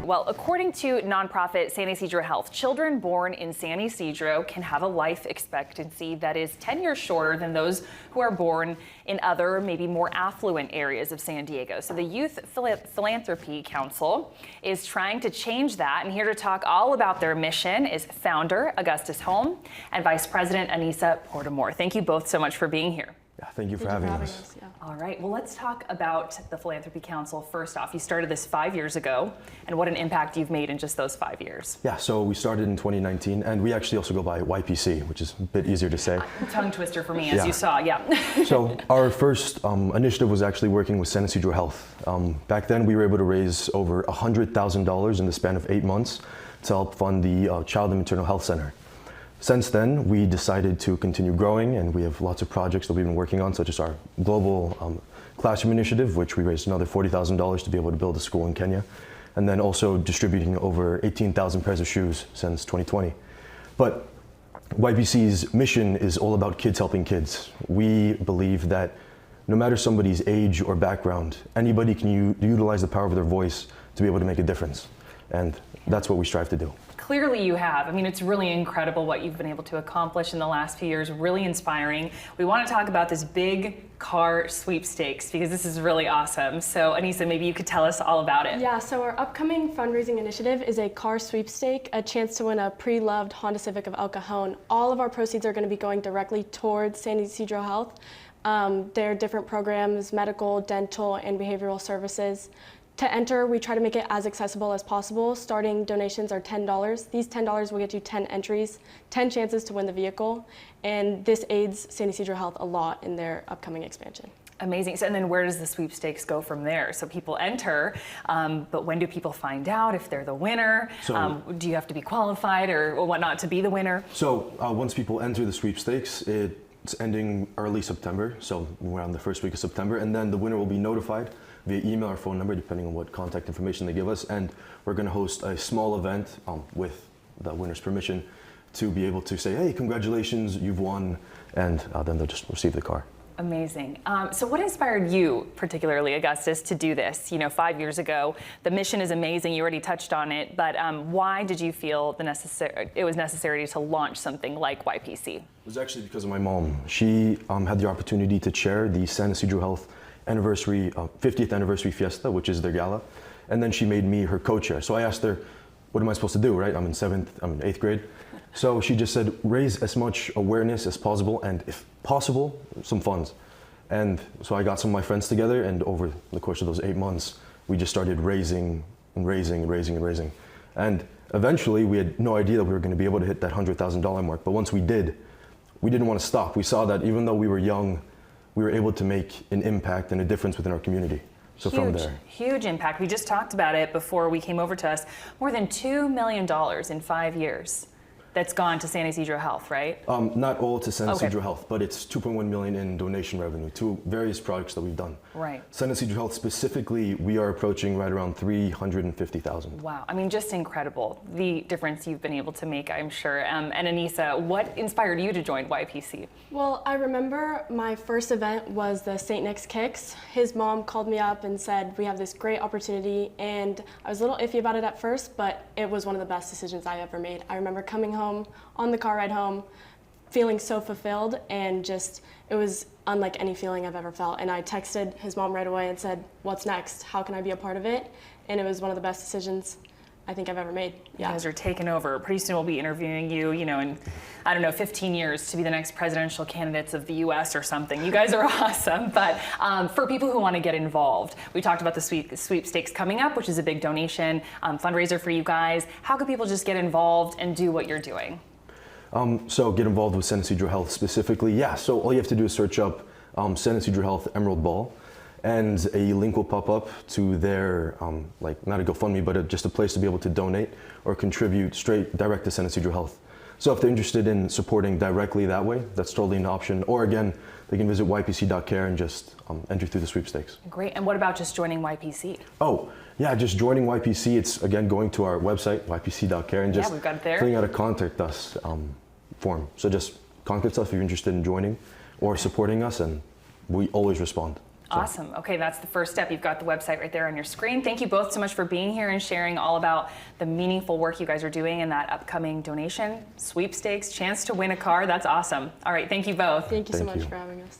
Well, according to nonprofit San Ysidro Health, children born in San Ysidro can have a life expectancy that is 10 years shorter than those who are born in other, maybe more affluent areas of San Diego. So the Youth Philanthropy Council is trying to change that. And here to talk all about their mission is founder Augustus Holm and Vice President Anisa Pourteymour. Thank you both so much for being here. Yeah, thank you for having us. Yeah. All right, well, let's talk about the Philanthropy Council first off. You started this 5 years ago, and what an impact you've made in just those 5 years. Yeah, so we started in 2019, and we actually also go by YPC, which is a bit easier to say. Tongue twister for me, as you saw, yeah. So our first initiative was actually working with San Ysidro Health. Back then, we were able to raise over $100,000 in the span of 8 months to help fund the Child and Maternal Health Center. Since then, we decided to continue growing, and we have lots of projects that we've been working on, such as our global classroom initiative, which we raised another $40,000 to be able to build a school in Kenya, and then also distributing over 18,000 pairs of shoes since 2020. But YPC's mission is all about kids helping kids. We believe that no matter somebody's age or background, anybody can utilize the power of their voice to be able to make a difference, and that's what we strive to do. Clearly you have. I mean, it's really incredible what you've been able to accomplish in the last few years, really inspiring. We want to talk about this big car sweepstakes because this is really awesome. So Anisa, maybe you could tell us all about it. Yeah, so our upcoming fundraising initiative is a car sweepstake, a chance to win a pre-loved Honda Civic of El Cajon. All of our proceeds are going to be going directly towards San Ysidro Health. There are different programs, medical, dental, and behavioral services. To enter, we try to make it as accessible as possible. Starting donations are $10. These $10 will get you 10 entries, 10 chances to win the vehicle, and this aids San Ysidro Health a lot in their upcoming expansion. Amazing. So, and then where does the sweepstakes go from there? So people enter, but when do people find out if they're the winner? So, do you have to be qualified or whatnot to be the winner? So once people enter the sweepstakes, it's ending early September, so around the first week of September, and then the winner will be notified via email or phone number, depending on what contact information they give us. And we're going to host a small event with the winner's permission to be able to say, hey, congratulations, you've won, and then they'll just receive the car. Amazing. So what inspired you, particularly, Augustus, to do this? 5 years ago, the mission is amazing. You already touched on it, but why did you feel it was necessary to launch something like YPC? It was actually because of my mom. She had the opportunity to chair the San Ysidro Health 50th anniversary fiesta, which is their gala, and then she made me her co-chair. So I asked her, what am I supposed to do, right? I'm in 8th grade. So she just said, raise as much awareness as possible, and if possible, some funds. And so I got some of my friends together, and over the course of those 8 months, we just started raising and raising and raising and raising. And eventually, we had no idea that we were going to be able to hit that $100,000 mark. But once we did, we didn't want to stop. We saw that even though we were young, we were able to make an impact and a difference within our community. So from there. Huge impact. We just talked about it before we came over to us. More than $2 million in 5 years. That's gone to San Ysidro Health, right? Not all to San Ysidro Health, but it's $2.1 million in donation revenue to various projects that we've done. Right. San Ysidro Health specifically, we are approaching right around $350,000. Wow, I mean, just incredible. The difference you've been able to make, I'm sure. And Anisa, what inspired you to join YPC? Well, I remember my first event was the St. Nick's Kicks. His mom called me up and said, we have this great opportunity, and I was a little iffy about it at first, but it was one of the best decisions I ever made. I remember coming home on the car ride home, feeling so fulfilled, and just, it was unlike any feeling I've ever felt. And I texted his mom right away and said, what's next? How can I be a part of it? And it was one of the best decisions I think I've ever made. Yeah. You guys are taking over. Pretty soon we'll be interviewing you, in, 15 years to be the next presidential candidates of the US or something. You guys are awesome. But for people who want to get involved, we talked about the sweepstakes coming up, which is a big donation fundraiser for you guys. How can people just get involved and do what you're doing? So get involved with San Ysidro Health specifically. Yeah, so all you have to do is search up San Ysidro Health Emerald Ball, and a link will pop up to their, not a GoFundMe, but just a place to be able to donate or contribute straight direct to San Ysidro Health. So if they're interested in supporting directly that way, that's totally an option. Or again, they can visit ypc.care and just enter through the sweepstakes. Great, and what about just joining YPC? Oh, yeah, just joining YPC, it's again going to our website, ypc.care, and just we've got it there. filling out a contact us form. So just contact us if you're interested in joining or supporting us, and we always respond. Awesome. Okay, that's the first step. You've got the website right there on your screen. Thank you both so much for being here and sharing all about the meaningful work you guys are doing in that upcoming donation, sweepstakes, chance to win a car. That's awesome. All right, thank you both. Thank you so Thank much you. for having us.